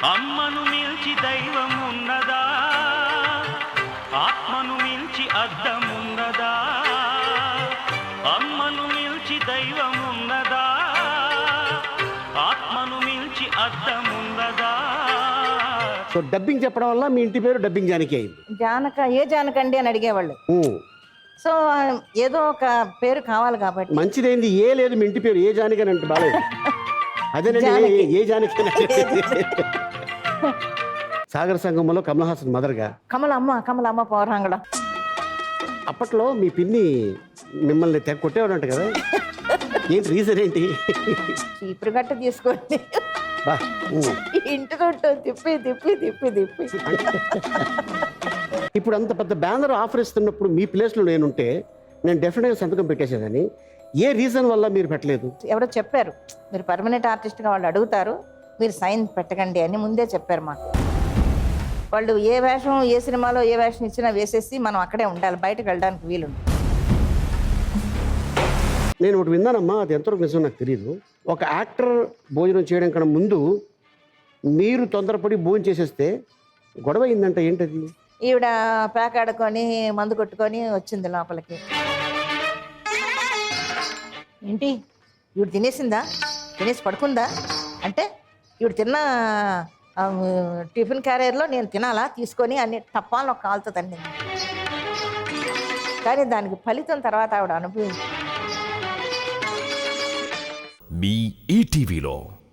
అమ్మను మిల్చి దైవం ఉన్నదా, ఆత్మను మిల్చి అద్దం ఉన్నదా, అమ్మను మిల్చి దైవం ఉన్నదా, ఆత్మను మిల్చి అద్దం ఉన్నదా. సో డబ్బింగ్ చెప్పడం వల్ల మీ ఇంటి పేరు డబ్బింగ్ జానకి అయింది. ఏ జానకండి అని అడిగేవాళ్ళు. సో ఏదో ఒక పేరు కావాలి కాబట్టి మంచిదైంది. ఏ లేదు మీ ఇంటి పేరు ఏ జానకి అని అంటే బాలేదు. అదేనండి ఏ జానకి. సాగర సంగమంలో కమల్ హాసన్ మదర్గా కమలమ్మ పౌరాంగడ. అప్పట్లో మీ పిన్ని మిమ్మల్ని తెగ కొట్టేవాడంట కదా, ఏంటి రీజన్ ఏంటి? చీపురు గట్ట తీసుకోండి బా ఇంటి చుట్టూ తిప్పి తిప్పి తిప్పి తిప్పి. ఇప్పుడు అంత పెద్ద బ్యానర్ ఆఫర్ ఇస్తున్నప్పుడు మీ ప్లేస్లో నేనుంటే నేను డెఫినెట్గా సంతకం పెట్టేసేదని. ఏ రీజన్ వల్ల మీరు పెట్టలేదు? ఎవరో చెప్పారు, మీరు పర్మనెంట్ ఆర్టిస్ట్గా వాళ్ళు అడుగుతారు, మీరు సైన్ పెట్టకండి అని ముందే చెప్పారు మాకు. వాళ్ళు ఏ వేషం ఏ సినిమాలో ఏ వేషం ఇచ్చినా వేసేసి మనం అక్కడే ఉండాలి, బయటకు వెళ్ళడానికి వీలుంది. నేను ఒకటి విన్నానమ్మా, అది ఎంతవరకు నిజం నాకు తెలియదు. ఒక యాక్టర్ భోజనం చేయడం కన్నా ముందు మీరు తొందరపడి భోజనం చేసేస్తే గొడవ అయిందంట. ఏంటది? ఈవిడ పేకాడుకొని మందు కొట్టుకొని వచ్చింది లోపలికి. ఏంటి ఈవిడ తినేసిందా, తినేసి పడుకుందా అంటే, ఈవిడ తిన్న టిఫిన్ క్యారియర్లో నేను తినాలా తీసుకొని అన్ని టప్పాలను ఒక కాలుతో తన్నింది. కానీ దానికి ఫలితం తర్వాత ఆవిడ అనుభవించింది. మీ ఈటీవీలో